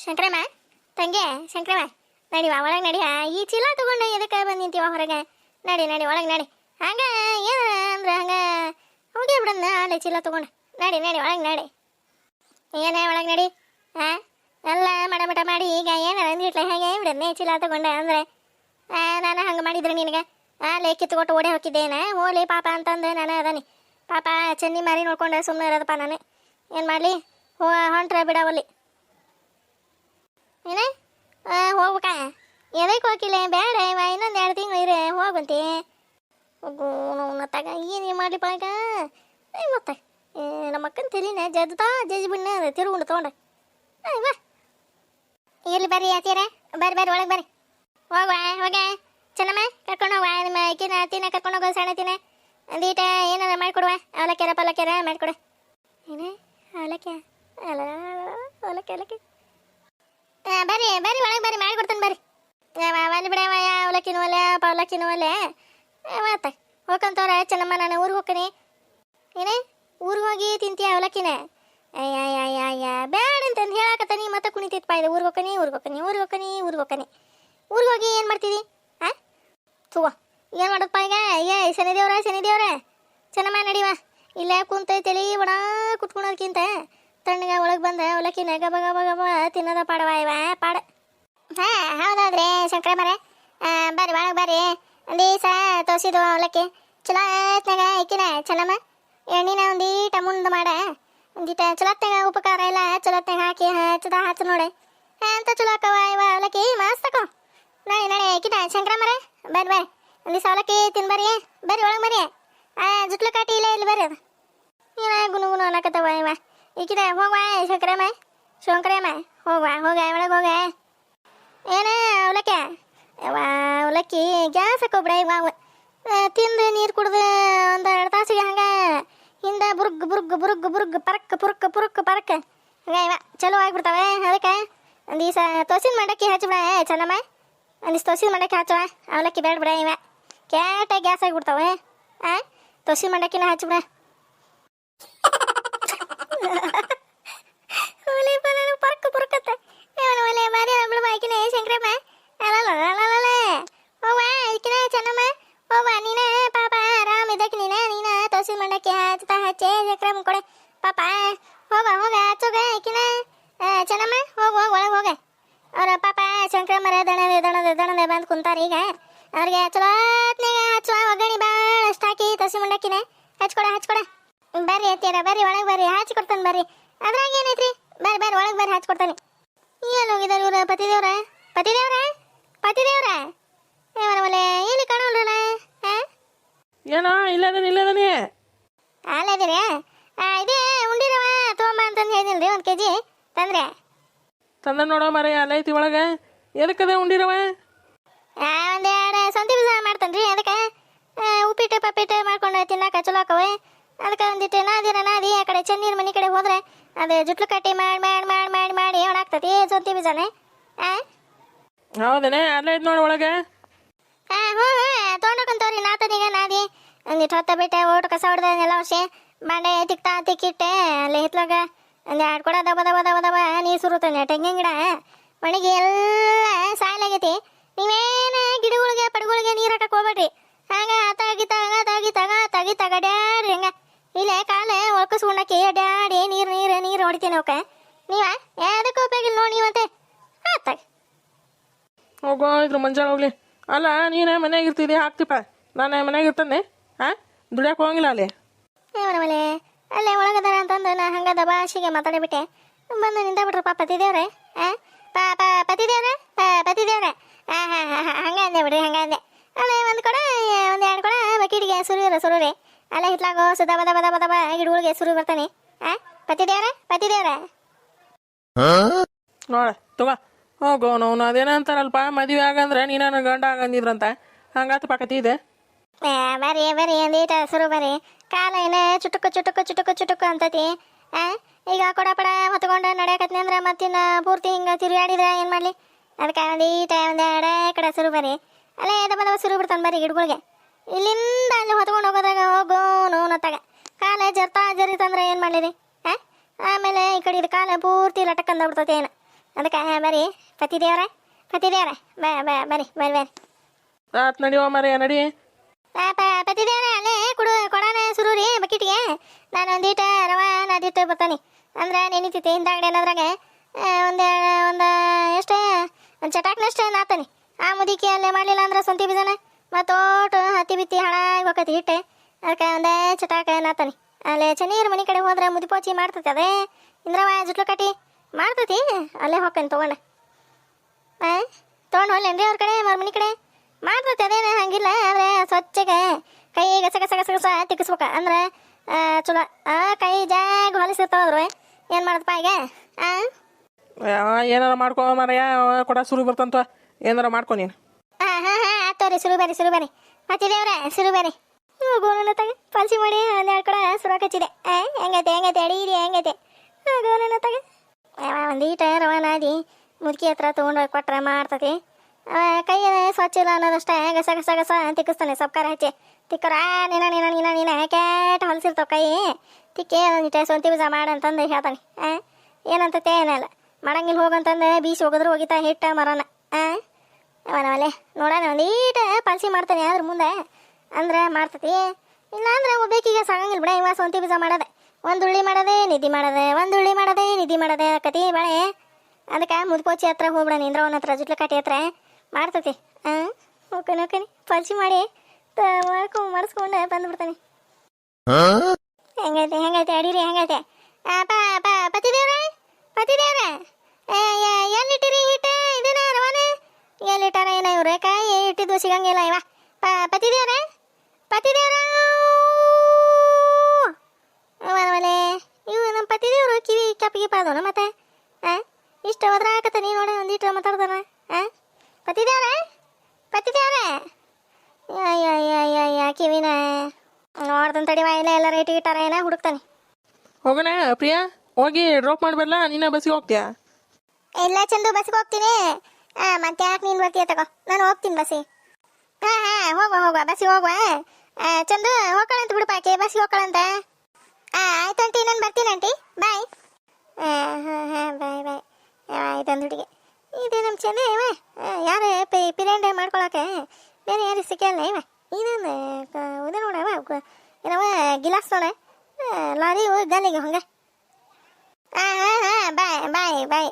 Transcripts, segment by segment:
ಶಂಕರಮ್ಮ ತಂಗೆ ಶಂಕರಮ್ಮ ನಡಿವಾ ಒಳಗೆ ನಡಿ. ಈ ಚೀಲ ತಗೊಂಡು ಎದಕ್ಕೆ ಬಂದು ನಿಂತೀವ ಹೊರಗೆ? ನಡಿ ನಡಿ ಒಳಗೆ ನಡಿ. ಹಂಗೆ ಏನು ಅಂದ್ರೆ ಹಂಗೆ ಹೋಗಿ ಬಿಡಂದ ಅಲ್ಲಿ ಚೀಲ ತಗೊಂಡು. ನಡಿ ನಡಿ ಒಳಗೆ ನಡಿ. ಏನೇ ಒಳಗೆ ನಡಿ. ಹಾಂ ಎಲ್ಲ ಮಟ ಮಾಡಿ ಈಗ ಏನು ಅಂದಿಟ್ಲೆ ಹೇಗೆ ಬಿಡನ್ನೇ ಚೀಲ ತಗೊಂಡೆ ಅಂದರೆ ನಾನು ಹಂಗೆ ಮಾಡಿದ್ರೆ ನಿನಗೆ ಅಲ್ಲೇ ಕಿತ್ಕೊಟ್ಟು ಓಡಿ ಹೋಗಿದ್ದೇನೆ. ಹೋಲಿ ಪಾಪ ಅಂತಂದು ನಾನು ಅದಾನಿ. ಪಾಪ ಚೆನ್ನಿ ಮಾರಿ ನೋಡ್ಕೊಂಡೆ ಸುಮ್ಮನೆ ಇರೋದಪ್ಪ ನಾನು. ಏನು ಮಾಡಲಿ ಹೊಂಟ್ರೆ ಬಿಡವಲ್ಲಿ ಏನೇ ಹೋಗ್ಬೇಕ? ಎದಕ್ಕೆ ಹೋಗಿಲ್ಲ? ಬೇಡ ಇನ್ನೊಂದು 2 ತಿಂಗಳು ಇರೇ ಹೋಗಂತೆ. ತಗ ಏನು ಮಾಡಲಿಪ್ಪ ಈಗ ಮತ್ತೆ ನಮ್ಮ ಅಕ್ಕನ ತಲಿನ ಜಜ್ಜಿ ಬಿಣ್ಣ ತಿರುಗುಂಡು ತೊಗೊಂಡೆ. ಬಾ ಇಲ್ಲಿ ಬರ್ರಿ ಆತೀರ ಬರ್ರಿ ಬರ್ರಿ ಒಳಗೆ ಬರ್ರಿ. ಹೋಗುವ ಹೋಗ ಚೆನ್ನಮ್ಮ ಕರ್ಕೊಂಡು ಹೋಗುವ. ನಿಮ್ಮ ಅಕ್ಕಿನ ತಿನ್ನ ಕರ್ಕೊಂಡು ಹೋಗೋ ಸಣ್ಣತಿನ ಒಂದೀಟ ಏನಾರ ಮಾಡಿಕೊಡುವ. ಅವಲಕ್ಕಿರ ಪಲ್ಲಕ್ಕಿರ ಮಾಡಿಕೊಡು. ಏನೇ ಅವಲಕ್ಕಿ? ಅಲ್ಲ ಅವಲಕ್ಕಿ ಅವಲಕ್ಕಿ ಬರ್ರಿ ಬರ್ರಿ ಒಳಗೆ ಬರ್ರಿ ಮಾಡಿಕೊಡ್ತಾನೆ ಬರ್ರಿ. ಅಲ್ಲಿ ಬಿಡವ ಅವಲಕ್ಕಿನೂ ಒಲೆ ಪವಲಕ್ಕಿನೂ ಒಲೆ ಮತ್ತೆ ಹೋಗ್ಕೊಂತವ್ರ ಚೆನ್ನಮ್ಮ. ನಾನು ಊರಿಗೆ ಹೋಗ್ತೀನಿ. ಏನೇ ಊರಿಗೆ ಹೋಗಿ ತಿಂತೀಯ ಅವಲಕ್ಕಿನ? ಅಯ್ಯ ಬೇಡ ಅಂತಂದು ಹೇಳಕತ್ತಾನಿ ಮತ್ತೆ ಕುಣಿತಿತ್ಪ ಇದು. ಊರಿಗೆ ಹೋಗ್ತೀನಿ ಊರಿಗೆ ಹೋಗ್ತೀನಿ ಊರಿಗೆ ಹೋಗ್ತೀನಿ ಊರಿಗೆ ಹೋಗ್ತೀನಿ. ಊರಿಗೆ ಹೋಗಿ ಏನು ಮಾಡ್ತೀವಿ? ಹಾಂ ತಗೋ ಏನು ಮಾಡೋದಪ್ಪ ಈಗ? ಶನಿದೇವ್ರ ಚೆನ್ನಮ್ಮ ನಡಿವ. ಇಲ್ಲೇ ಕುಂತೈತಲಿ ಒಣ ಕುತ್ಕೊಳೋದಕ್ಕಿಂತ ತಣ್ಣಗೆ ಒಳಗೆ ಬಂದ ಅವಲಕ್ಕಿನ ಗಬ ಗಬ ಗಬ ತಿನ್ನೋದ ಪಾಡವ ಇವ ಪಾಡ. ಹಾಂ ಹೌದಾದ್ರೆ ಶಂಕರ ಮರ ಬರ್ರಿ ಒಳಗೆ ಬರ್ರಿ. ಒಂದು ದಿವಸ ತೋರಿಸಿದ್ದು ಅವಲಕ್ಕಿ ಚಲೋತ್ನಾಗ ಇಕ್ಕಿನ ಚೆನ್ನಮ್ಮ. ಎಣ್ಣಿನ ಒಂದೀಟ ಮುಂದೆ ಮಾಡ ಒಂದೀಟ ಚಲೋತ್ನಾಗ ಉಪಕಾರ ಎಲ್ಲ ಚಲೋತ್ನಾಗ ಹಾಕಿ ಹಚ್ಚ ನೋಡಿ ಅಂತ ಚಲೋ ಅಕ್ಕವ ಇವ ಅವಲಕ್ಕಿ ಮಸ್ತ್ ಅಕ್ಕವ. ನಾಳೆ ನಾಳೆ ಇಕ್ಕಿನ ಶಂಕರ ಮರ ಬರ್ರಿ ಬರ್ರಿ. ಒಂದು ದಿವಸ ಅವಲಕ್ಕಿ ತಿನ್ಬರ್ರಿ. ಬರ್ರಿ ಒಳಗೆ ಬರ್ರಿ. ಜುಟ್ಲು ಕಾಟಿ ಇಲ್ಲ ಇಲ್ಲಿ ಬರ್ರಿ. ಅದು ಏನ ಗುನು ಗುನು ಅನ್ನಕತ್ತವ ಇವ ಈಕಿದ. ಹೋಗುವ ಶಂಕರಮ್ಮ ಹೋಗುವ ಒಳಗೆ ಹೋಗ. ಏನ ಅವಲಕ್ಕಿ ಅವಲಕ್ಕಿ ಗ್ಯಾಸ್ ಹಾಕೋಬಿಡ ಇವ. ತಿಂದು ನೀರು ಕುಡ್ದು ಒಂದು 2 ತಾಸಿಗೆ ಹಂಗೆ ಹಿಂದೆ ಬುರುಗ್ ಪರಕ್ ಹಂಗೆ ಇವ ಚಲೋ ಆಗಿಬಿಡ್ತಾವೆ. ಅದಕ್ಕೆ ಒಂದು ದಿವಸ ತೋಸಿನ ಮಂಡಕ್ಕಿ ಹಚ್ಬಿಡ ಚೆನ್ನಮ್ಮ. ಒಂದು ದಿವಸ ತೋಸಿನ ಮಂಡಕ್ಕಿ ಹಚ್ಚುವ. ಅವಲಕ್ಕಿ ಬೇಡ ಬಿಡ ಇವ ಕ್ಯಾಟ ಗ್ಯಾಸ್ ಆಗಿಬಿಡ್ತಾವೆ. ತೋಸಿನ ಮಂಡಕ್ಕಿನ ಹಚ್ಬಿಡ. ಪುರ್ಕತ್ತ ಒಲೆ ಬಾರಿ ಬಿಡುವ ಆಕಿನ ಶಂಕರಮ್ಮ. ಅಲ್ಲ ಹೋಗುವ ಆಕಿನ ಚೆನ್ನಮ್ಮ ಹೋಗುವ. ನೀನ ಪಾಪ ಆರಾಮ ಇದ್ದಕ್ಕೆ ನೀನ ತೋಸಿನ ಮಂಡಕ್ಕಿ ಹಚ್ಚೆ ಶಂಕರಮ್ಮ ಕೊಡೆ ಪಾಪ. ಹೋಗ ಹಚ್ಚೋಗ ಆಕಿನ ಚೆನ್ನಮ್ಮ ಒಳಗೆ ಹೋಗ. ಅವ್ರ ಪಾಪ ಶಂಕರಮ್ಮರ ದಣದೆ ಬಂದು ಕುಂತಾರ ಈಗ. ಅವ್ರಿಗೆ ಚಲೋತ್ನಾಗ ಹಚ್ಚುವ ಒಗ್ಗರಣೆ ಭಾಳ ಅಷ್ಟು ಹಾಕಿ ತೋಸಿ ಮಂಡಕ್ಕಿನ ಹಚ್ಕೊಡ. ಬರ್ರಿ ಅತ್ತೀರ ಬರ್ರಿ ಒಳಗೆ ಬರ್ರಿ ಹಚ್ಕೊಡ್ತಾನೆ ಬರ್ರಿ. ಅದ್ರಾಗ ಏನೈತ್ರಿ? ಬರ್ರಿ ಒಳಗೆ ಬರ್ರಿ ಹಚ್ಕೊಡ್ತಾನೆ. ಏನು ಹೋಗಿದ್ದಾರೆ ಇವ್ರ ಪತಿದೇವ್ರ ಒಲೆ ಏನು ಕಾಣೋಲ್ರಲ್ಲ? ಏನೋ ಇಲ್ಲದನಿ ಅಲ್ಲದಿರಿ ಇದೇ ಉಂಡಿರವ ತೊಗೊಂಬ ಅಂತಂದು ಹೇಳಿದಿಲ್ರಿ. 1 kg ತಂದ್ರೆ ತಂದ ನೋಡೋ ಮರ ಅಲ್ಲ ಐತಿ ಒಳಗೆ. ಎದಕ್ಕದ ಉಂಡಿರವ? 1 2 ಸಂತಿ ಬೀಜ ಮಾಡ್ತಾನ್ರಿ. ಅದಕ್ಕೆ ಉಪ್ಪಿಟ್ಟು ಪಪ್ಪಿಟ್ಟು ಮಾಡ್ಕೊಂಡು ತಿನ್ನಾಕ ಚಲೋ ಆಕವೆ. ಅದಕ್ಕೆ ಒಂದಿಟ್ಟು ನಾದಿ ಆ ಕಡೆ ಚೆನ್ನೀರ್ ಮನೆ ಕಡೆ ಹೋದ್ರೆ ಅದು ಜುಟ್ಲು ಕಟ್ಟಿ ಮಾಡಿ ಒಣಾಗ್ತತಿ ಸೊಂತಿ ಬೀಜನೇ. ಹೌದನೇ ಅಲ್ಲ ಐತಿ ನೋಡಿ ಒಳಗೆ. ಹ್ಞೂ ತೊಗೊಂಡೋಕಂತವ್ರಿ. ನಾತನೀಗ ನಾದಿ ಒಂದಿಟ್ಟು ಹೊತ್ತ ಬಿಟ್ಟೆ ಓಟು ಕಸ ಹೊಡೆದ ಎಲ್ಲ ವರ್ಷ ಬಾಂಡೆ ತಿಕ್ಕಿಟ್ಟೆ. ಅಲ್ಲಿ ಹಿತ್ಲಾಗ 1 2 ಕೊಡ ದಬ ನೀರು ಸುರುತ್ತಾನೆ. ತೆಂಗಿನ ಗಿಡ ಒಣಗಿ ಎಲ್ಲ ಸಾಯಲಾಗೈತಿ. ನೀವೇನು ಗಿಡಗಳಿಗೆ ಪಡ್ಗಳಿಗೆ ನೀರು ಹಾಕಕ್ಕೆ ಹೋಗ್ಬೇಡ್ರಿ. ಹಂಗೆ ತಗಿ ಡ್ಯಾಡ್ರಿ ಹಂಗೆ ಇಲ್ಲೇ ಕಾಲೇ ಒಳ್ಕಸ್ಕೊಂಡಾಕಿ ಡ್ಯಾಡಿ ನೀರು ಹೊಡಿತೀನಿ ಅವಕ್ಕೆ. ನೀವ ಯಾವುದಕ್ಕೆ ಉಪಯೋಗ ಇಲ್ಲ ನೋಡಿ ನೀವಂತೆ. ಹೋಗೋ ಇದ್ರ ಮಂಜಾಳ ಹೋಗ್ಲಿ. ಅಲ್ಲ ನೀನು ಮನ್ಯಾಗ ಇರ್ತಿದ್ದೆ ಹಾಕ್ತಿಪ್ಪ. ನಾನು ಮನ್ಯಾಗ ಇರ್ತಾನೆ ದುಡಿಯಕ್ಕೆ ಹೋಗಂಗಿಲ್ಲ ಅಲ್ಲಿ. ಮನೆ ಅಲ್ಲೇ ಒಳಗದಾರ ಅಂತಂದು ನಾ ಹಂಗೆ ದಬಾಶಿಗೆ ಮಾತಾಡಿಬಿಟ್ಟೆ. ಬಂದು ನಿಂತ ಬಿಟ್ರಪ್ಪ ಪತಿದೇವ್ರೆ. ಪತಿದೇವ್ರೆ ಹಂಗೆ ಅಂದೆ ಬಿಡ್ರಿ. ಹಂಗೆ ಅಂದೆ ಅಲ್ಲೇ 1 ಕೊಡ 1 2 ಕೊಡ ಬಕೀಟಿಗೆ ಸುರುರಿ ಅಲ್ಲೇ ಹಿತ್ಲಾಗೋ ದಬ ಗಿಡಗಳಿಗೆ ಸುರು ಬರ್ತಾನೆ. ಪತಿದೇವ್ರೆ ನೋಡ ತಗೋ ಹೋಗೋ. ನೋವು ಅದೇನಂತಾರಲ್ಪ ಮದುವೆ ಆಗಂದ್ರೆ ನೀನು ಗಂಡ ಆಗಂದಿದ್ರಂತ ಹಂಗಾತ ಪಾಕತಿ ಇದೆ. ಬರ್ರಿ ಒಂದೀಟ ಸುರು ಬರ್ರಿ. ಕಾಲ ಏನ ಚುಟುಕು ಅಂತತಿ. ಈಗ ಕೊಡಪಡ ಹೊತ್ಕೊಂಡು ನಡೆಯಕತ್ನಿ ಅಂದ್ರೆ ಮತ್ತಿನ್ನ ಪೂರ್ತಿ ಹಿಂಗೆ ತಿರುಗಾಡಿದ್ರೆ ಏನು ಮಾಡಲಿ? ಅದಕ್ಕೆ ಒಂದೀಟ 1 2 ಕಡೆ ಸುರು ಬರ್ರಿ. ಅಲ್ಲೇ ದಬ ಸುರು ಬಿಡ್ತಾನೆ ಬರ್ರಿ ಗಿಡಗಳಿಗೆ. ಇಲ್ಲಿಂದ ಅಲ್ಲಿ ಹೊತ್ಕೊಂಡು ಹೋಗೋದಾಗ ಹೋಗೋ ನೋನತ್ತಾಗ ಕಾಲ ಜರಿತಂದ್ರೆ ಏನು ಮಾಡಲಿರಿ? ಆಮೇಲೆ ಈ ಕಡೆ ಇದು ಕಾಲ ಪೂರ್ತಿ ಲಟಕ್ ಅಂದ್ಬಿಡ್ತೈತೆ. ಏನು ಅದಕ್ಕೆ ಬರ್ರಿ ಪತಿದೇವ್ರ ಬರ್ರಿ ಆತ್ ನಡಿಯೋ ಮಾರಯ್ಯ ನಡಿ. ಪತಿದೇವ್ರ ಅಲ್ಲೇ ಕೊಡೋಣ ಸುರು ರೀ ಬಕೀಟಿಗೆ. ನಾನು ಒಂದೀಟ ರವಾ ಅದಿಟ್ಟು ಬರ್ತಾನೆ ಅಂದ್ರೆ ನೆನಿತೈತಿ ಹಿಂದಾಗಡೆ ಅನ್ನೋದ್ರಾಗ ಒಂದು ಎಷ್ಟು ಒಂದು ಚಟಾಕ್ನಷ್ಟು ನಾತಾನೆ. ಆ ಮುದಿಕೆ ಅಲ್ಲೇ ಮಾಡಲಿಲ್ಲ ಅಂದ್ರೆ ಸ್ವಂತಿ ಬೀಜನ ಮತ್ತು ಓಟು ಹತ್ತಿ ಬಿತ್ತಿ ಹಾಳಾಗಿ ಹೋಗತಿ ಹಿಟ್ಟೆ. ಅದಕ್ಕೆ ಒಂದೇ ಚಟಾಕ ನಾತಾನೆ. ಅಲ್ಲೇ ಚೆನ್ನೀರು ಮನೆ ಕಡೆ ಹೋದ್ರೆ ಮುದಿಪೋಚಿ ಮಾಡ್ತೈತಿ. ಅದೇ ಇಂದ್ರವ ಜುಟ್ಲು ಕಟ್ಟಿ ಮಾಡ್ತೈತಿ. ಅಲ್ಲೇ ಹೋಗ್ತಾನೆ ತೊಗೊಂಡು ಹೋಗ್ಲೇನ್ರಿ ಅವ್ರ ಕಡೆ ಅವ್ರ ಮನೆ ಕಡೆ ಮಾಡ್ತೈತಿ. ಅದೇನು ಹಂಗಿಲ್ಲ. ಆದರೆ ಸ್ವಚ್ಛಗೆ ಕೈ ಗಸ ತಿಕ್ಕಿಸ್ಬೇಕ ಅಂದ್ರೆ ಚಲೋ. ಕೈ ಜಾಗ ಹೊಲಿಸಿರ್ತಾವ್ರು ಏನು ಮಾಡದಪ್ಪ ಈಗ. ಏನಾರ ಮಾಡ್ಕೊ ಮಾರಯ್ಯ, ಕೊಡ ಸುರು ಬರ್ತಂತ ಏನಾರ ಮಾಡ್ಕೊ ನೀನು. ಹಾಂ ಆತೋರಿ ಸುರು ಬರ್ರಿ ಮತ್ತಿದೇವ್ರ ಸುರು ಬರ್ರಿ. ಗೋನ ತಗ ಪಾಲ್ಸಿ ಮಾಡಿ ಒಂದೆರಡು ಕಡೆ ಸುರ ಕಚ್ಚಿದೆ. ಹೆಂಗೈತೆ ಅಡೀರಿ ಹೆಂಗೈತೆ ಗೋನ ತಗ. ಒಂದೀಟ ರವಾನಾದಿ ಮುದುಕಿ ಹತ್ರ ತೊಗೊಂಡೋಗಿ ಕೊಟ್ರೆ ಮಾಡ್ತತಿ. ಕೈ ಸ್ವಚ್ಛ ಇಲ್ಲ ಅನ್ನೋದಷ್ಟೇ ಗಸ ತಿಕ್ಕಿಸ್ತಾನೆ. ಸೊಪ್ಕಾರ ಹಚ್ಚಿ ತಿಕ್ಕರ ನೀನ ಕ್ಯಾಟ ಹೊಲಿಸಿರ್ತಾವ ಕೈ ತಿಕ್ಕಿ ಒಂದಿಟ ಸ್ವಂತಿ ಬೀಜ ಮಾಡಂತಂದು ಹೇಳ್ತಾನೆ. ಏನಂತತೆ ಏನಲ್ಲ ಮಾಡಂಗಿಲ್ಲ ಹೋಗಂತಂದು ಬೀಸಿ ಹೋಗಿದ್ರು ಹೋಗಿತಾ ಹಿಟ್ಟ ಮರನ. ಅವನವಲ್ಲೇ ನೋಡೋಣ ಒಂದೀಟ ಪಾಲ್ಸಿ ಮಾಡ್ತಾನೆ. ಅದ್ರ ಮುಂದೆ ಅಂದ್ರೆ ಮಾಡ್ತತಿ. ಇಲ್ಲ ಅಂದ್ರೆ ಒಬ್ಬೇಕೀಗ ಸಾಗಂಗಿಲ್ಲ ಬಿಡ. ಇವ ಸ್ವಂತಿ ಬೀಜ ಮಾಡೋದೆ ಒಂದು ಉಳ್ಳಿ ಮಾಡೋದೆ ನಿದ್ದೆ ಮಾಡೋದೆ ಕತಿ ಬಾಳೆ. ಅದಕ್ಕೆ ಮುದ್ಪೋಚಿ ಹತ್ರ ಹೋಗ್ಬಿಡ ಇಂದ್ರವನ ಹತ್ರ ಜುಟ್ಲ ಕಾಟಿ ಹತ್ರ ಮಾಡ್ತತಿ. ಓಕೆನಿ ಪಾಲ್ಸಿ ಮಾಡಿ ಮಾಡಿಸ್ಕೊಂಡು ಬಂದ್ಬಿಡ್ತಾನೆ. ಹೆಂಗೈತೆ ಅಡೀರಿ ಹೆಂಗೈತೆ. ಪತಿದೇವ್ರ ಎಲ್ಲಿಟ್ಟಿರಿ ಹಿಟ್ಟ ಇದೇನ ರವಾನ ಎಲ್ಲಿಟ್ಟಾರ ಏನ ಇವ್ರೆ ಕಾಯಿ ಇಟ್ಟಿದ್ದು ಸಿಗಂಗಿಲ್ಲ. ಇವ ಪತಿದೇವ್ರ ಅವನವಲೆ ಇವು ನಮ್ಮ ಪತಿದೇವ್ರು ಕಿವಿ ಕಪ್ಪಿಗೆ ಪಾದೋಣ ಮತ್ತೆ ಇಷ್ಟ ಹೋದ್ರ ಹಾಕತ್ತ ನೀ ನೋಡ ಒಂದಿಟ್ಟು ಮಾತಾಡ್ತಾರ. ಪತಿದೇವ್ರ ಕಿವಿನ ನೋಡ್ದಂತ ತಡಿವ ಇಲ್ಲ ಎಲ್ಲ ರೇಟ್ ಇಟ್ಟಾರ ಏನ ಹುಡುಕ್ತಾನೆ. ಹೋಗೋಣ ಪ್ರಿಯಾ, ಹೋಗಿ ಡ್ರಾಪ್ ಮಾಡ್ಬರ್ಲಾ? ನೀನ ಬಸ್ಸಿಗೆ ಹೋಗ್ತೀಯಾ? ಇಲ್ಲ ಚಂದು ಬಸ್ಸಿಗೆ ಹೋಗ್ತೀನಿ. ಮತ್ತೆ ಯಾಕೆ ನೀನು ಬರ್ತೀಯ ತಗೋ, ನಾನು ಹೋಗ್ತೀನಿ ಬಸ್ಸಿಗೆ. ಹೋಗುವ ಬಸ್ಸಿಗೆ ಹೋಗುವ. ಚಂದು ಹೋಗ್ಕೊಳ್ಳಂತ ಬಿಡುಪ ಆಕೆ ಬಸ್ಸಿಗೆ ಹೋಗ್ಕೊಳ್ಳಂತ. ಆಯ್ತು ಆಂಟಿ ನಾನು ಬರ್ತೀನಿ ಆಂಟಿ ಬಾಯ್. ಬಾಯ್ ಆಯ್ತಂದು ಹುಡುಗಿ ಇದು ನಮ್ಮ ಚೆನ್ನ ಇವ ಯಾರು ಪಿರಿಯಂಡೆ ಮಾಡ್ಕೊಳಕ್ಕೆ ಬೇರೆ ಯಾರು ಸಿಕ್ಕಲ್ಲ. ಇವ ಇದೊಂದು ಇದು ನೋಡವ ಏನವ ಗಿಲಾಸ್ ನೋಡ ಲಾರಿ ಗಲ್ಲಿಗೆ ಹಂಗ. ಬಾಯ್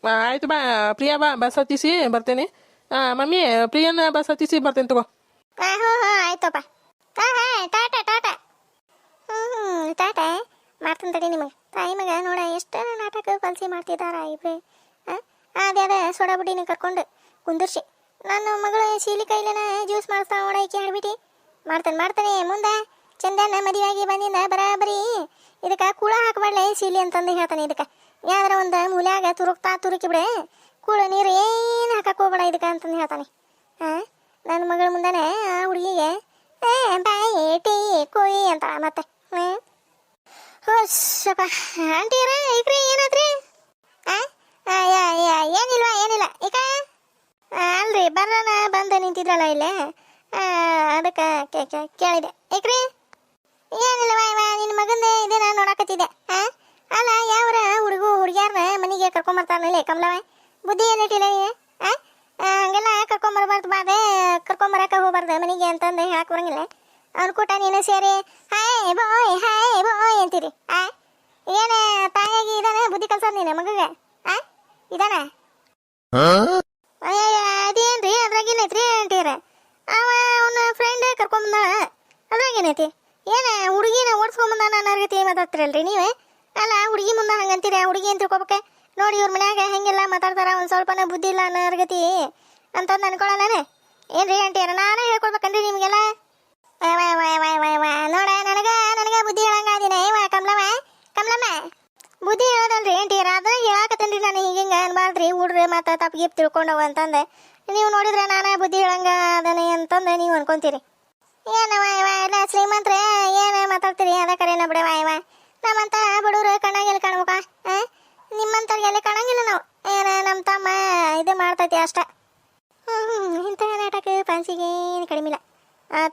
ಆಯ್ತು ಬಾ ಪ್ರಿಯಾ, ಬಸ್ ಹತ್ತಿಸಿ ಬರ್ತೇನೆ. ಮಮ್ಮಿ ಪ್ರಿಯನ ಬಸ್ ಹತ್ತಿಸಿ ಬರ್ತೇನೆ ತಗೋ. ಆಯ್ತಪ್ಪ. ಟಾಟಾ ಟಾಟಾ ಮಾಡ್ತೀನಿ ತಡಿ ನಿಮಗೆ. ತಾಯಿ ಮಗ ನೋಡ ಎಷ್ಟು ನಾಟಕ ಕಲಿಸಿ ಮಾಡ್ತಿದ್ದಾರ ಇಬ್ರೆ. ಅದೇ ಸೋಡಾ ಬುಡ್ಡಿನ ಕರ್ಕೊಂಡು ಕುಂದರ್ಸಿ ನನ್ನ ಮಗಳು ಶೀಲಿ ಕೈಲೇನ ಜ್ಯೂಸ್ ಮಾಡಿಸ್ತಾ ನೋಡ ಈಕೆ ಹೇಳ್ಬಿಟ್ಟು ಮಾಡ್ತಾನೆ ಮುಂದೆ ಚಂದನ ಮದುವೆಯಾಗಿ ಬಂದಿಂದ ಬರಾಬರಿ ಇದಕ್ಕೆ ಕೂಳ ಹಾಕಬಾರ್ಲೆ ಶೀಲಿ ಅಂತಂದು ಹೇಳ್ತಾನೆ. ಇದಕ್ಕೆ ಯಾವ್ದಾರ ಒಂದು ಮೂಲ್ಯಾಗ ತುರುಕಿ ಬಿಡೆ ಕೂಳ ನೀರು ಏನು ಹಾಕಕ್ಕೆ ಹೋಗ್ಬೇಡ ಇದಕ್ಕೆ ಅಂತಂದು ಹೇಳ್ತಾನೆ. ನನ್ನ ಮಗಳ ಮುಂದಾನೆ ಆ ಹುಡುಗಿಗೆ ಬಾಯಿ ಟೀ ಕೋಯಿ ಅಂತ ಮತ್ತೆ ಹೋಸಪ್ಪ ಆಂಟಿಯರ ಈಕ್ರಿ ಏನಾದ್ರಿ? ಏನಿಲ್ಲ ಈಗ ಅಲ್ರಿ ಬರ್ರನ ಬಂದು ನಿಂತಿದ್ರಲ್ಲ ಇಲ್ಲೇ ಅದಕ್ಕೆ ಕೇಳಿದೆ. ಈಕ್ರಿ ಏನಿಲ್ಲ ನಿನ್ನ ಮಗಂದೆ ಇದೇನ ನೋಡಕತ್ತಿದ್ದೆ. ಅಲ್ಲ ಯಾವ್ರ ಹುಡುಗ್ಯಾರ ಮನೆಗೆ ಕರ್ಕೊಂಬರ್ತಾರಲ್ಲ ಇಲ್ಲೇ ಕಮಲವ ಬುದ್ಧಿ ಏನಿಟ್ಟಿಲ್ಲ ಹಂಗೆಲ್ಲ ಕರ್ಕೊಂಬರ್ಬಾರ್ದು ಬಾದೆ ಕರ್ಕೊಂಬರಕ್ಕೆ ಹೋಗ್ಬಾರ್ದು ಮನೆಗೆ ಅಂತಂದು ಹೇಳಕ್ ಬರಂಗಿಲ್ಲ. ಅವ್ನ ಕೂಟ ನೀನು ಸೇರಿ ಹಾಯ್ ಬಾಯ್ ಅಂತೀರಿ. ಏನ ತಾಯಿಯಾಗಿ ಇದಾನ ಬುದ್ಧಿ ಕಲ್ಸೋದು ನೀನು ಮಗಗೆ ಇದಾನ? ಅದೇನ್ರಿ ಅದ್ರಾಗೇನೈತ್ರಿ ಅಂತೀರ? ಅವನ ಫ್ರೆಂಡ್ ಕರ್ಕೊಂಬಂದ ಅದ್ರಾಗೇನೈತಿ? ಏನ ಹುಡುಗಿನ ಓಡಿಸ್ಕೊಂಬಂದ ಅನ್ನೋ ಮಾತಾಡ್ತಿರಲ್ರಿ ನೀವೇ. ಅಲ್ಲ ಹುಡುಗಿ ಮುಂದೆ ಹಂಗಂತೀರಿ. ಆ ಹುಡುಗಿ ಅಂತ ತಿಳ್ಕೊಬೇಕೆ ನೋಡಿ ಇವ್ರ ಮನ್ಯಾಗ ಹೆಂಗೆಲ್ಲ ಮಾತಾಡ್ತಾರ ಒಂದು ಸ್ವಲ್ಪನ ಬುದ್ಧಿ ಇಲ್ಲ ಅನ್ನೋ ಅರ್ಗತಿ ಅಂತಂದು ಅನ್ಕೊಳ್ಳಲ್ಲ. ಏನ್ರಿ ಅಂಟಿಯಾರ ನಾನೇ ಹೇಳ್ಕೊಡ್ಬೇಕನ್ರಿ ನಿಮಗೆಲ್ಲ? ನೋಡ ನನಗೆ ಬುದ್ಧಿ ಹೇಳಂಗಾದಿನ ಕಮಲಮ್ಮ ಬುದ್ಧಿ ಹೇಳೋದಲ್ರಿ ಅಂಟಿಯಾರ. ಅದನ್ನ ಹೇಳಾಕತ್ತೇನ್ರಿ ನಾನು ಹಿಂಗೆ ಅನ್ಬಾರ್ದ್ರಿ ಹುಡ್ರಿ ಮತ್ತೆ ತಪ್ಪಿಗೆ ತಿಳ್ಕೊಂಡವ ಅಂತಂದೆ. ನೀವು ನೋಡಿದ್ರೆ ನಾನು ಬುದ್ಧಿ ಹೇಳಂಗ ಅದನ್ನ ಅಂತಂದು ನೀವು ಅನ್ಕೊಂತೀರಿ. ಏನವ ಎಲ್ಲ ಶ್ರೀಮಂತ್ರೆ ಏನು ಮಾತಾಡ್ತೀರಿ? ಅದ ಕರೆನ ಬಿಡವ ನಮ್ಮಂತ ಬಡವ್ರು ಕಣ್ಣಾಗೆಲ್ಲ ಕಾಣ್ಬೇಕ? ನಿಮ್ಮಂತವ್ರಿಗೆಲ್ಲ ಕಾಣಂಗಿಲ್ಲ ನಾವು. ಏನ ನಮ್ಮ ತಮ್ಮ ಇದು ಮಾಡ್ತೈತಿ ಅಷ್ಟ. ಇಂಥ ನಾಟಕ ಪನ್ಸಿಗೆ ಏನು ಕಡಿಮೆ ಇಲ್ಲ.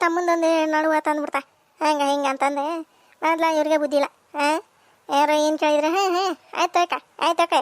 ತಮ್ಮಂದೊಂದು ನಡುವ ತಂದ್ಬಿಡ್ತಾ ಹಿಂಗೆ ಅಂತಂದೆ ಮೊದ್ಲ ಇವ್ರಿಗೆ ಬುದ್ಧಿ ಇಲ್ಲ. ಯಾರೋ ಏನು ಕೇಳಿದ್ರೆ ಆಯ್ತು ಅಕ್ಕ